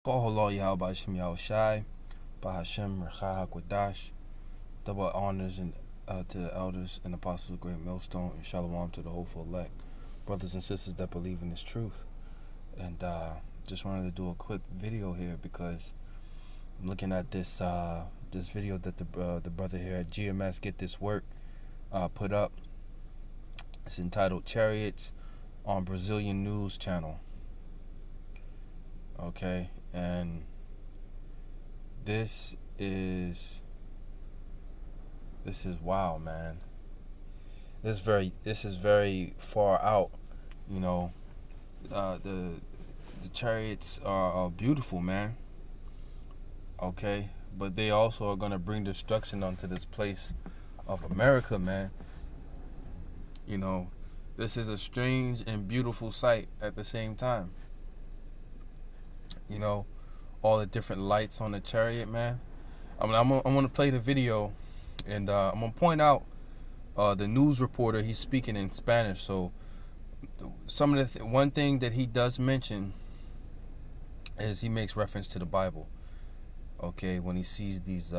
Koholo Yahweh Shem Yahushai, Bahashem Recha HaKodash, double honors to the elders and apostles of Great Millstone, and shalom to the hopeful elect, brothers and sisters that believe in this truth. And just wanted to do a quick video here because I'm looking at this this video that the brother here at GMS Get This Work put up. It's entitled Chariots on Brazilian News Channel. Okay, and this is wild, man. This is very far out. You know, the chariots are beautiful, man. Okay, but they also are gonna bring destruction onto this place of America, man. You know, this is a strange and beautiful sight at the same time. You know, all the different lights on the chariot, man. I'm gonna play the video, and I'm gonna point out the news reporter. He's speaking in Spanish, so some of the one thing that he does mention is he makes reference to the Bible. Okay, when he sees these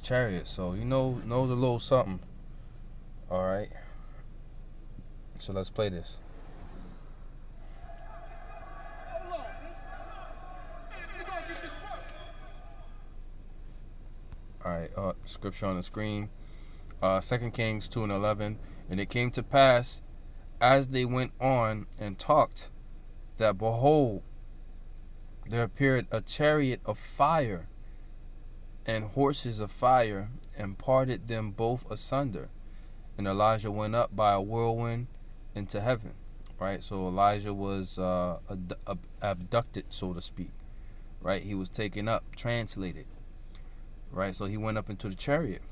chariots, so knows a little something. All right, so let's play this. Alright, scripture on the screen. 2 Kings 2:11. And it came to pass, as they went on and talked, that behold, there appeared a chariot of fire and horses of fire, and parted them both asunder. And Elijah went up by a whirlwind into heaven. Right, so Elijah was abducted, so to speak. Right, he was taken up, translated. Right, so he went up into the chariot.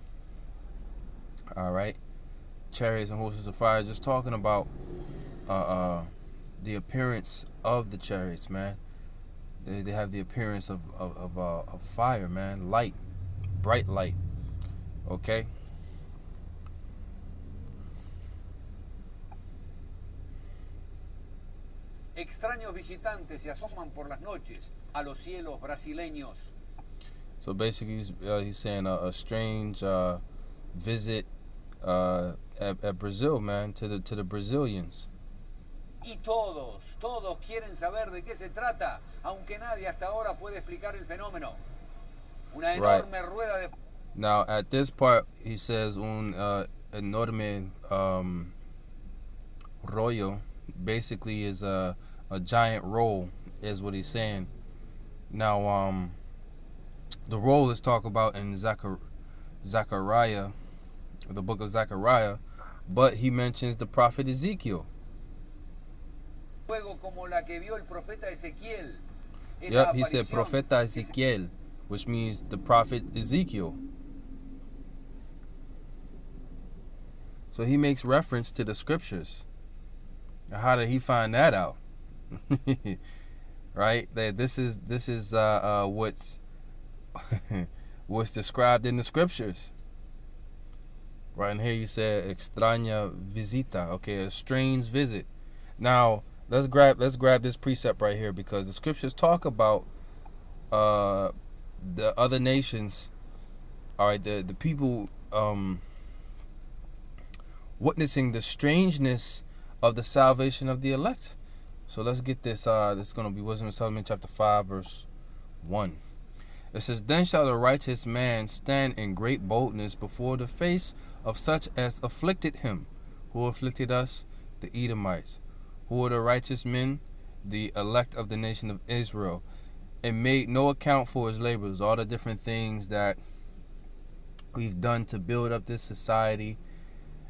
All right, chariots and horses of fire. Just talking about the appearance of the chariots, man. They have the appearance of fire, man. Light, bright light. Okay. Extraños visitantes se asoman por las noches a los cielos brasileños. So basically, he's saying a strange visit at Brazil, man, to the Brazilians. Y todos quieren saber de qué se trata, aunque nadie hasta ahora puede explicar el fenómeno. Una enorme rueda de... Now, at this part, he says un enorme rollo, basically is a giant roll, is what he's saying. Now, the roll is talked about in Zechariah, the book of Zechariah, but he mentions the prophet Ezekiel. Yep, he said Profeta Ezekiel, which means the prophet Ezekiel. So he makes reference to the scriptures. How did he find that out? Right? That this is what's described in the scriptures. Right, and here you said extraña visita. Okay, a strange visit. Now let's grab this precept right here, because the scriptures talk about the other nations. All right, the people witnessing the strangeness of the salvation of the elect. So let's get this. This is going to be Wisdom of Solomon chapter 5 verse 1. It says, then shall the righteous man stand in great boldness before the face of such as afflicted him. Who afflicted us? The Edomites. Who are the righteous men? The elect of the nation of Israel. And made no account for his labors. All the different things that we've done to build up this society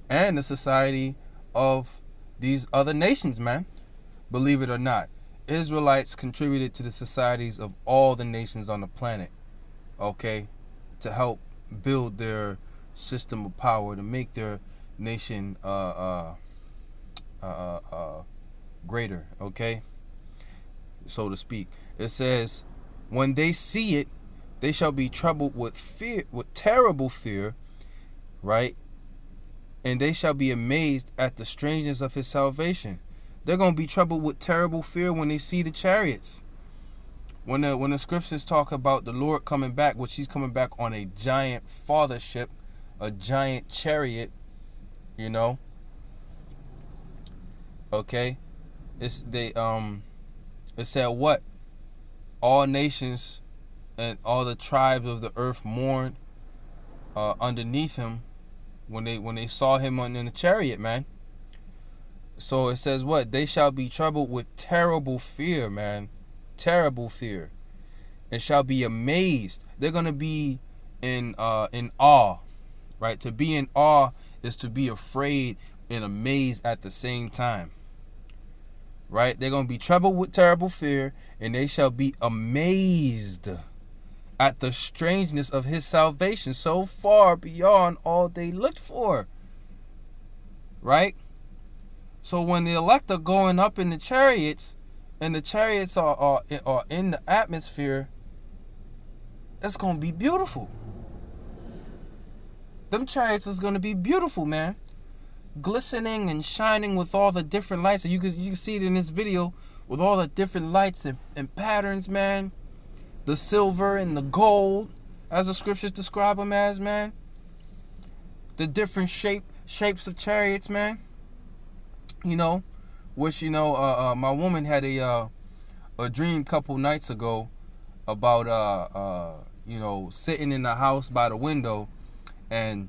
and the society of these other nations, man. Believe it or not, Israelites contributed to the societies of all the nations on the planet, okay, to help build their system of power, to make their nation greater, okay, so to speak. It says, when they see it, they shall be troubled with fear, with terrible fear, right? And they shall be amazed at the strangeness of his salvation. They're going to be troubled with terrible fear when they see the chariots. when the scriptures talk about the Lord coming back, which he's coming back on a giant fathership, a giant chariot, you know. Okay, it said what? All nations and all the tribes of the earth mourned underneath him when they saw him in the chariot, man. So it says what? They shall be troubled with terrible fear, man. Terrible fear. And shall be amazed. They're gonna be in awe. Right? To be in awe is to be afraid and amazed at the same time. Right? They're gonna be troubled with terrible fear, and they shall be amazed at the strangeness of his salvation, so far beyond all they looked for. Right? So when the elect are going up in the chariots, and the chariots are in the atmosphere, it's going to be beautiful. Them chariots is going to be beautiful, man. Glistening and shining with all the different lights. So you can see it in this video with all the different lights and patterns, man. The silver and the gold, as the scriptures describe them as, man. The different shapes of chariots, man. You know, which, you know, my woman had a dream a couple nights ago about you know, sitting in the house by the window, and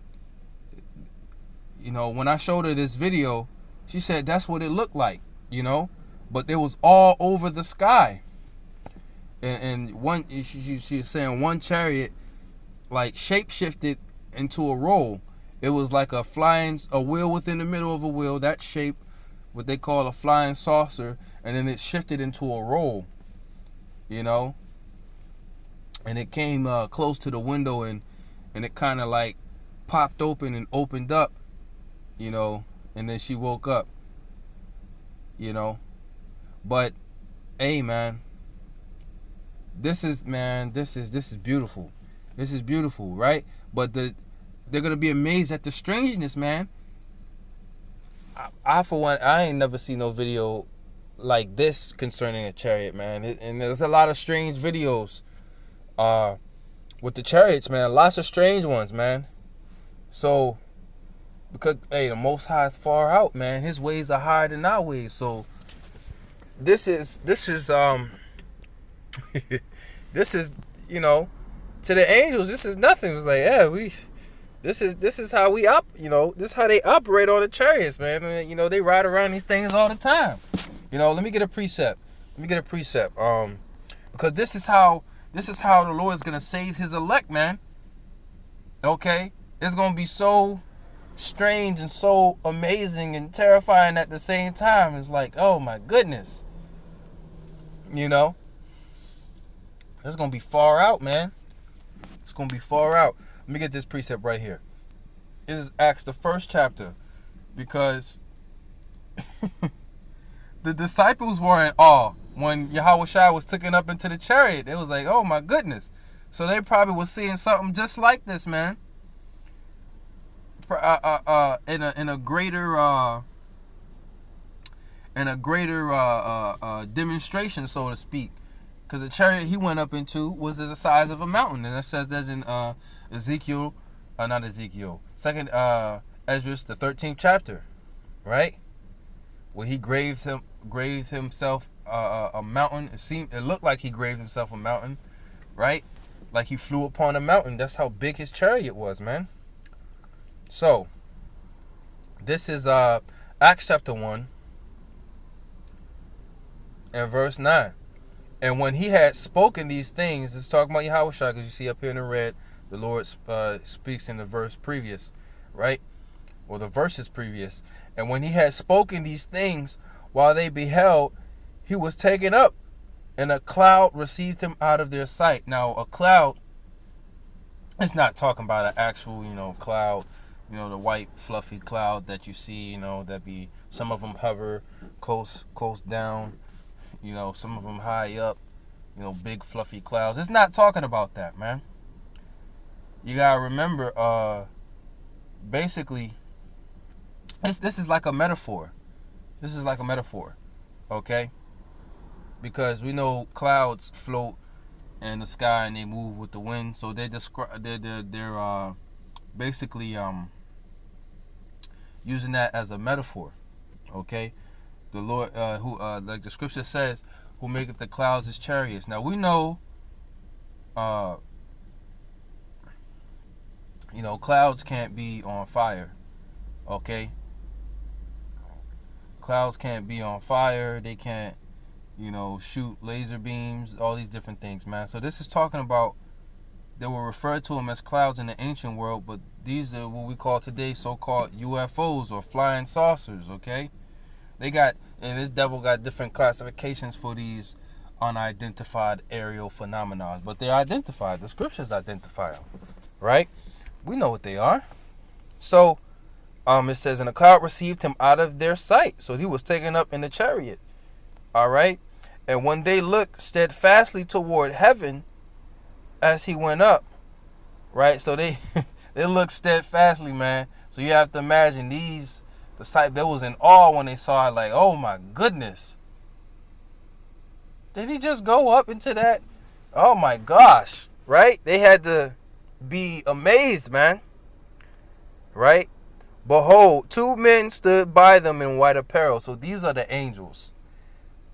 you know, when I showed her this video, she said that's what it looked like, you know, but it was all over the sky, and one she was saying one chariot like shape shifted into a roll. It was like a wheel within the middle of a wheel, that shape, what they call a flying saucer, and then it shifted into a roll, you know, and it came close to the window, and it kind of like popped open and opened up, you know, and then she woke up, you know. But hey, man, this is beautiful. This is beautiful, right? But they're gonna be amazed at the strangeness, man. I for one, I ain't never seen no video like this concerning a chariot, man. And there's a lot of strange videos with the chariots, man. Lots of strange ones, man. So, because, hey, the Most High is far out, man. His ways are higher than our ways. So, this is this is, you know, to the angels, this is nothing. It's like, yeah, this is how we you know, this is how they operate on the chariots, man. And, you know, they ride around these things all the time. You know, let me get a precept. Because this is how the Lord is gonna save his elect, man. Okay? It's gonna be so strange and so amazing and terrifying at the same time. It's like, oh my goodness. You know? It's gonna be far out, man. It's gonna be far out. Let me get this precept right here. This is Acts, the 1st chapter, because the disciples were in awe when Yahushua was taken up into the chariot. It was like, oh my goodness. So they probably was seeing something just like this, man. In a greater demonstration, so to speak. Because the chariot he went up into was the size of a mountain, and that says that's in Second Esdras, the 13th chapter, right? Where he graved himself a mountain. It looked like he graved himself a mountain, right? Like he flew upon a mountain. That's how big his chariot was, man. So this is Acts chapter 1 and verse 9. And when he had spoken these things, it's talking about Yahushua, because you see up here in the red, the Lord speaks in the verse previous, right? Or the verses previous. And when he had spoken these things, while they beheld, he was taken up, and a cloud received him out of their sight. Now, a cloud, it's not talking about an actual, you know, cloud, you know, the white fluffy cloud that you see, you know, that be, some of them hover close down, you know, some of them high up, you know, big fluffy clouds. It's not talking about that, man. You gotta remember, basically, this is like a metaphor. This is like a metaphor, okay? Because we know clouds float in the sky and they move with the wind. So they're basically using that as a metaphor. Okay, the Lord, who like the scripture says, who maketh the clouds his chariots. Now we know, clouds can't be on fire. Okay, clouds can't be on fire. They can't, shoot laser beams. All these different things, man. So this is talking about. They were referred to them as clouds in the ancient world, but these are what we call today so-called UFOs or flying saucers. Okay. And this devil got different classifications for these unidentified aerial phenomena, but they're identified. The scriptures identify them, right? We know what they are. So, it says, and the cloud received him out of their sight. So he was taken up in the chariot. All right. And when they looked steadfastly toward heaven as he went up, right? So they looked steadfastly, man. So you have to imagine the sight, they was in awe when they saw it, like, oh my goodness. Did he just go up into that? Oh my gosh, right? They had to be amazed, man. Right? Behold, 2 men stood by them in white apparel. So these are the angels.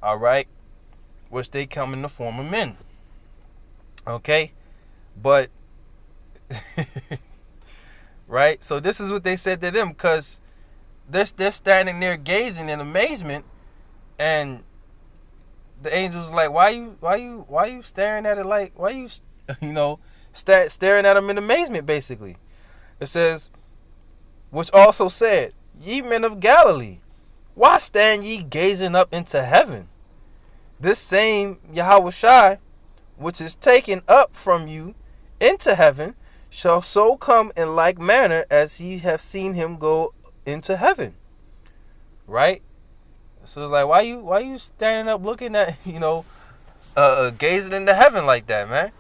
All right? Which they come in the form of men. Okay? But, right? So this is what they said to them, because they're standing there gazing in amazement, and the angel's like, why you staring at it, like, why you staring at them in amazement, basically. It says, which also said, ye men of Galilee, why stand ye gazing up into heaven? This same Yahushua, which is taken up from you into heaven, shall so come in like manner as ye have seen him go into heaven. Right? So it's like, why you standing up looking at, gazing into heaven like that, man?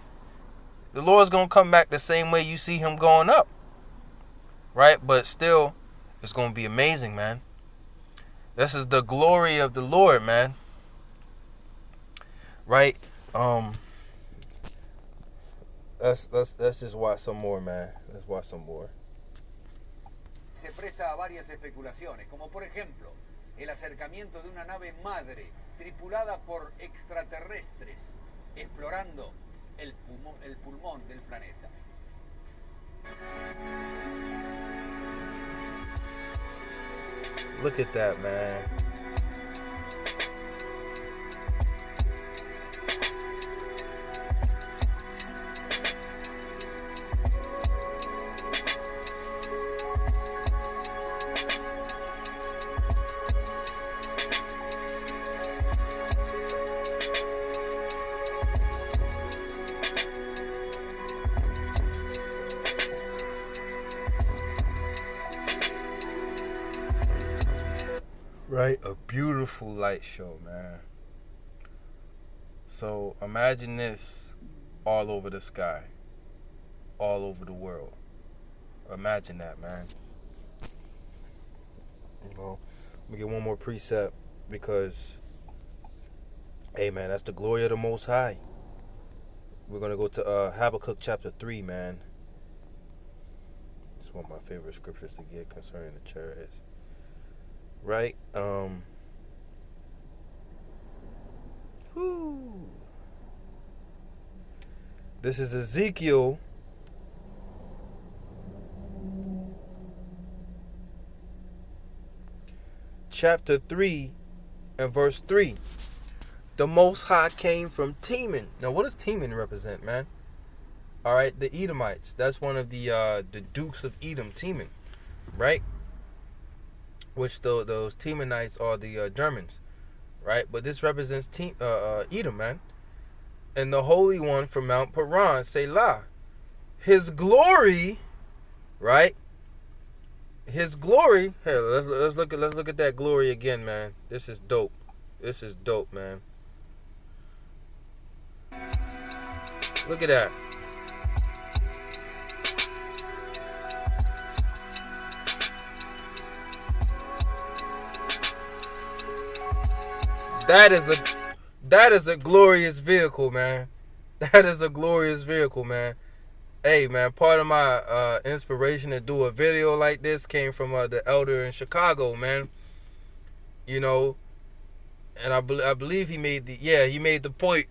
The Lord's gonna come back the same way you see him going up. Right? But still, it's gonna be amazing, man. This is the glory of the Lord, man. Right? Let's just watch some more, man. Let's watch some more. Se presta a varias especulaciones, como por ejemplo el acercamiento de una nave madre tripulada por extraterrestres explorando el pulmón del planeta. Look at that, man. Right, a beautiful light show, man. So imagine this all over the sky, all over the world. Imagine that, man. Let me get one more precept, because, hey, man, that's the glory of the Most High. We're gonna go to Habakkuk chapter 3, man. It's one of my favorite scriptures to get concerning the chariots. Right? This is Ezekiel chapter 3 and verse 3. The Most High came from Teman. Now, what does Teman represent, man? All right, the Edomites. That's one of the dukes of Edom, Teman, right? Which those Temanites are the Germans, right? But this represents Edom, man. And the Holy One from Mount Paran, Selah. His glory, right? His glory. Hey, let's look at that glory again, man. This is dope. This is dope, man. Look at that. That is a glorious vehicle, man. That is a glorious vehicle, man. Hey, man, part of my inspiration to do a video like this came from the elder in Chicago, man. You know, and I believe he made the point.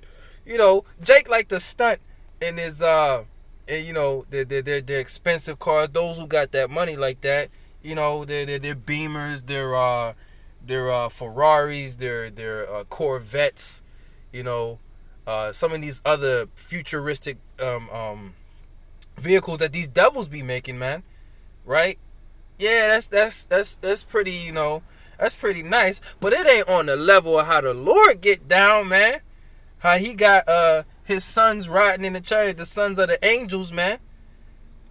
You know, Jake liked to stunt in his and you know, their expensive cars. Those who got that money like that, you know, their Beamers, their Ferraris, their Corvettes, you know, some of these other futuristic vehicles that these devils be making, man. Right? Yeah, that's pretty, you know, that's pretty nice, but it ain't on the level of how the Lord get down, man. How he got his sons riding in the chariot, the sons of the angels, man.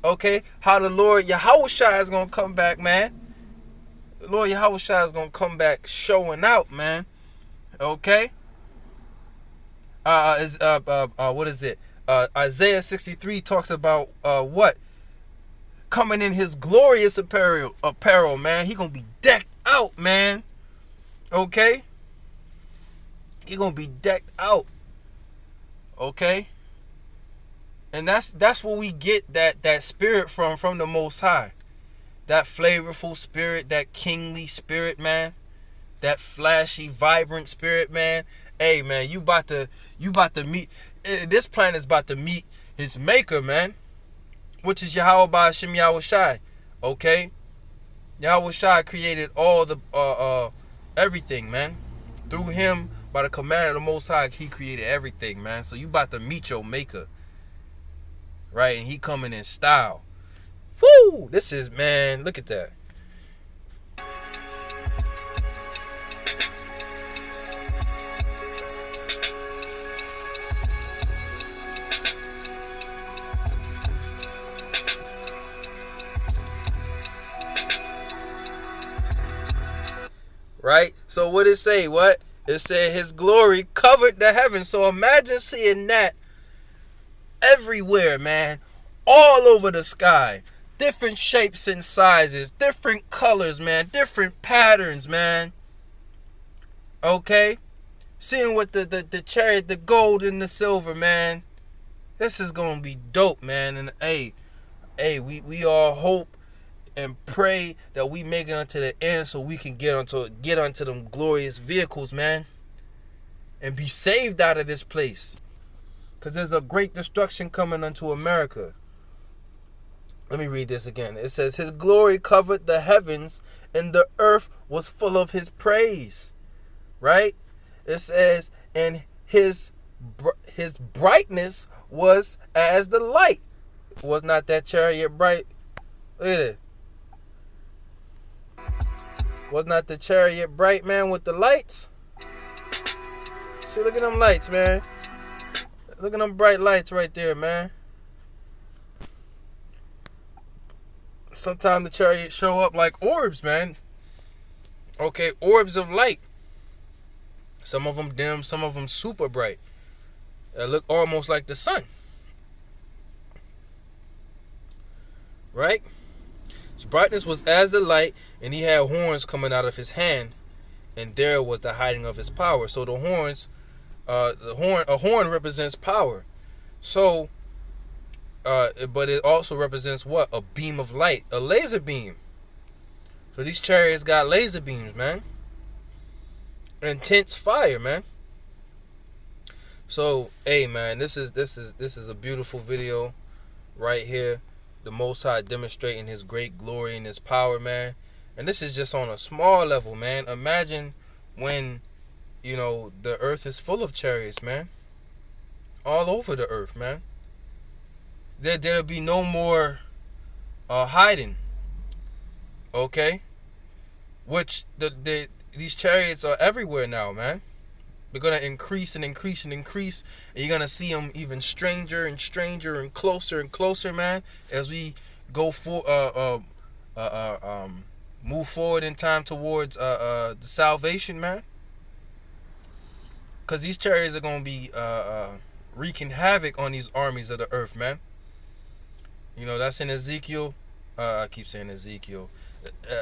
Okay, how the Lord Yahushua is gonna come back, man. The Lord Yahushua is gonna come back showing out, man. Okay. What is it? Isaiah 63 talks about what? Coming in his glorious apparel, man. He gonna be decked out, man. Okay? He gonna be decked out. Okay? And that's where we get that spirit from the Most High. That flavorful spirit, that kingly spirit, man. That flashy, vibrant spirit, man. Hey, man, you about to meet, this planet is about to meet its maker, man. Which is Yahweh Ba'Shem Yahushai. Okay? Yahushai created all the everything, man. Through him, by the command of the Most High, he created everything, man. So you about to meet your maker. Right? And he coming in style. Woo! This is, man, look at that. Right? So what it say? What? It said his glory covered the heavens. So imagine seeing that everywhere, man. All over the sky. Different shapes and sizes. Different colors, man. Different patterns, man. Okay? Seeing what the chariot, the gold and the silver, man. This is gonna be dope, man. And hey, we all hope and pray that we make it unto the end so we can get onto them glorious vehicles, man, and be saved out of this place, because there's a great destruction coming unto America. Let me read this again. It says his glory covered the heavens and the earth was full of his praise. Right? It says, and his brightness was as the light. Was not that chariot bright? Look at it. Was not the chariot bright, man, with the lights? See, look at them lights, man. Look at them bright lights right there, man. Sometimes the chariots show up like orbs, man. Okay, orbs of light. Some of them dim, some of them super bright. They look almost like the sun. Right? His brightness was as the light, and he had horns coming out of his hand, and there was the hiding of his power. So the horns, a horn represents power. So, but it also represents what? A beam of light, a laser beam. So these chariots got laser beams, man. Intense fire, man. So, hey, man, this is a beautiful video right here. The Most High demonstrating his great glory and his power, man. And this is just on a small level, man. Imagine when, you know, the earth is full of chariots, man. All over the earth, man. There'll be no more hiding. Okay? Which these chariots are everywhere now, man. They're going to increase and increase and increase. And you're going to see them even stranger and stranger and closer, man, as we go move forward in time towards the salvation, man. Because these chariots are going to be wreaking havoc on these armies of the earth, man. You know, that's in Ezekiel. I keep saying Ezekiel.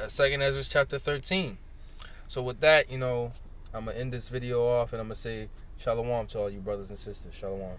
2nd Ezra chapter 13. So with that, you know, I'm going to end this video off and I'm going to say shalom to all you brothers and sisters. Shalom.